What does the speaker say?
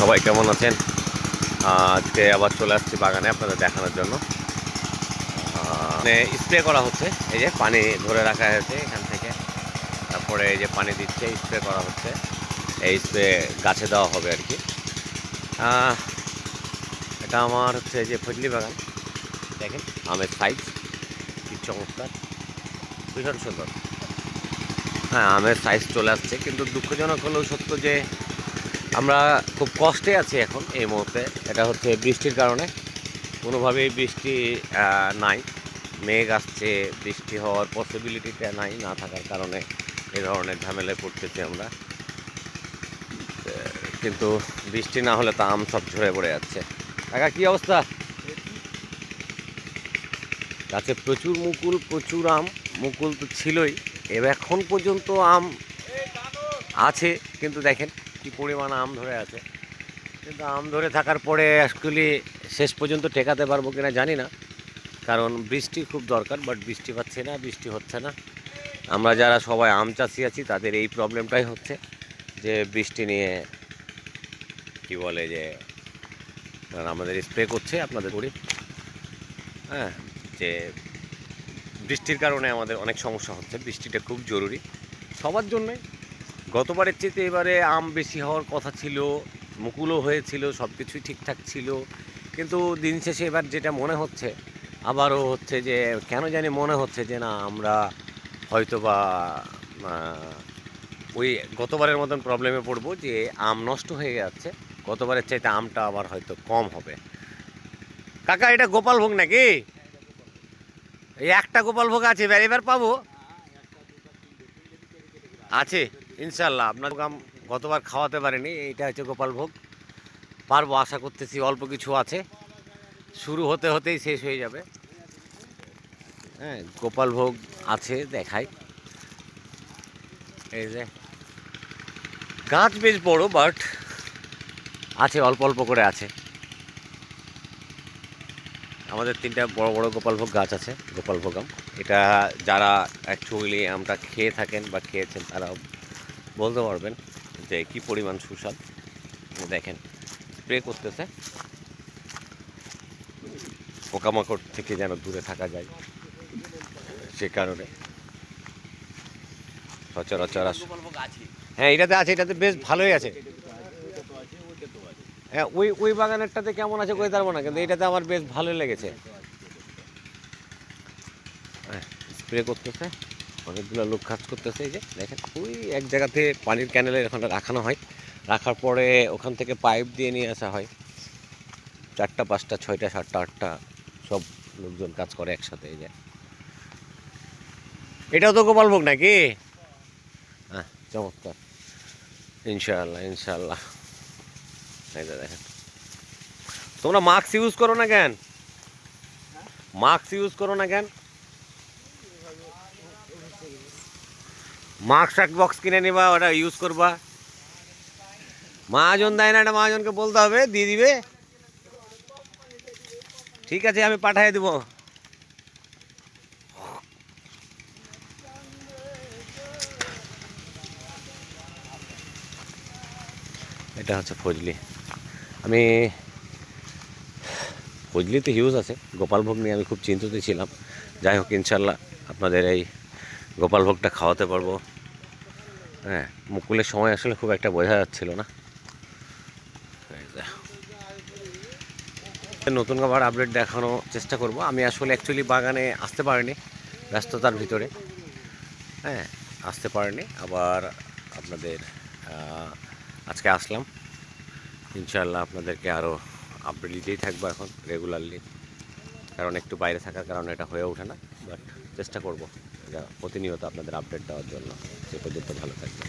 সবাই কেমন আছেন? আজকে আবার চলে আসছি বাগানে আপনাদের দেখানোর জন্য। স্প্রে করা হচ্ছে, এই যে পানি ধরে রাখা হয়েছে এখান থেকে, তারপরে এই যে পানি দিচ্ছে, স্প্রে করা হচ্ছে। এই স্প্রে গাছে দেওয়া হবে আর কি। এটা আমার হচ্ছে যে ফজলি বাগান, দেখেন আমের সাইজ কি চমৎকার, ভীষণ সুন্দর। হ্যাঁ, আমের সাইজ চলে আসছে, কিন্তু দুঃখজনক হলেও সত্য যে আমরা খুব কষ্টে আছি এখন এই মুহূর্তে। এটা হচ্ছে বৃষ্টির কারণে, কোনোভাবেই বৃষ্টি নাই। মেঘ আসছে, বৃষ্টি হওয়ার পসিবিলিটিটা নাই, না থাকার কারণে এ ধরনের ঝামেলায় পড়তেছি আমরা। কিন্তু বৃষ্টি না হলে তো আম সব ঝরে পড়ে যাচ্ছে। কাকা কী অবস্থা? গাছে প্রচুর মুকুল, প্রচুর আম। মুকুল তো ছিলই, এখন পর্যন্ত আম আছে, কিন্তু দেখেন কি পরিমাণ আম ধরে আছে। কিন্তু আম ধরে থাকার পরে অ্যাকচুয়ালি শেষ পর্যন্ত টেকাতে পারবো কিনা জানি না, কারণ বৃষ্টি খুব দরকার, বাট বৃষ্টি পাচ্ছে না, বৃষ্টি হচ্ছে না। আমরা যারা সবাই আম চাষি আছি তাদের এই প্রবলেমটাই হচ্ছে যে বৃষ্টি নিয়ে কি বলে যে আমাদের স্প্রে করছে আপনাদের করি, হ্যাঁ, যে বৃষ্টির কারণে আমাদের অনেক সমস্যা হচ্ছে। বৃষ্টিটা খুব জরুরি সবার জন্যে। গতবারের চেয়ে এবারে আম বেশি হওয়ার কথা ছিল, মুকুলও হয়েছিল, সব কিছুই ঠিকঠাক ছিল, কিন্তু দিন শেষে এবার যেটা মনে হচ্ছে, আবারও হচ্ছে যে কেন জানি মনে হচ্ছে যে না, আমরা হয়তো বা ওই গতবারের মতন প্রবলেমে পড়বো যে আম নষ্ট হয়ে যাচ্ছে। গতবারের চাইতে আমটা আবার হয়তো কম হবে। কাকা এটা গোপালভোগ নাকি? এই একটা গোপালভোগ আছে, এবার এবার পাবো আছে ইনশাল্লাহ। আপনার আম গতবার খাওয়াতে পারেনি, এইটা হচ্ছে গোপালভোগ। পারবো আশা করতেছি, অল্প কিছু আছে, শুরু হতে হতেই শেষ হয়ে যাবে। হ্যাঁ, গোপালভোগ আছে, দেখাই। এই যে গাছ বেশ বড়, বাট আছে অল্প অল্প করে আছে। আমাদের 3টা বড় বড় গোপালভোগ গাছ আছে, গোপালভোগ আম। এটা যারা অ্যাকচুয়ালি আমটা খেয়ে থাকেন বা খেয়েছেন তারা বলতে পারবেন যে কী পরিমাণ সুস্বাদ। দেখেন স্প্রে করতেছে, পোকামাকড় থেকে যেন দূরে থাকা যায়, সে কারণে সচরাচর হ্যাঁ এটাতে আছে, এটাতে বেশ ভালোই আছে। হ্যাঁ, ওই ওই বাগানেরটাতে কেমন আছে কই পারবো না, কিন্তু এটাতে আমার বেশ ভালোই লেগেছে। হ্যাঁ, স্প্রে করতেছে, অনেকগুলো লোক কাজ করতেছে। এই যে দেখেন ওই এক জায়গাতে পানির ক্যানেলে ওখানে রাখানো হয়, রাখার পরে ওখান থেকে পাইপ দিয়ে নিয়ে আসা হয়। 4টা 5টা 6টা 7টা 8টা সব লোকজন কাজ করে একসাথে। এই যে এটাও তো গোপালভোগ নাকি? হ্যাঁ, চমৎকার, ইনশাআল্লাহ ইনশাআল্লাহ। এই যে দেখেন, তোমরা মাস্ক ইউজ করো না কেন? মাস্ক ইউজ করো না কেন? মাস্ক এক বক্স কিনে নিবা, ওটা ইউজ করবা। মহাজন দেয় না, এটা মহাজনকে বলতে হবে, দিয়ে দিবে। ঠিক আছে, আমি পাঠিয়ে দেবো। এটা হচ্ছে ফজলি। আমি ফজলিতে হিউজ আছে, গোপালভোগ নিয়ে আমি খুব চিন্তিত ছিলাম। যাই হোক, ইনশাল্লাহ আপনাদের এই গোপালভোগটা খাওয়াতে পারবো। হ্যাঁ, মুকুলের সময় আসলে খুব একটা বোঝা যাচ্ছিল না। নতুন আবার আপডেট দেখানোর চেষ্টা করব। আমি আসলে অ্যাকচুয়ালি বাগানে আসতে পারিনি, ব্যস্ততার ভিতরে। হ্যাঁ, আসতে পারিনি, আবার আপনাদের আজকে আসলাম। ইনশাআল্লাহ আপনাদেরকে আরও আপডেট দিতেই থাকবো এখন রেগুলারলি, কারণ একটু বাইরে থাকার কারণে এটা হয়ে ওঠে না, বাট চেষ্টা করব প্রতিনিয়ত আপনাদের আপডেট দেওয়ার জন্য। সে পর্যন্ত ভালো থাকবে।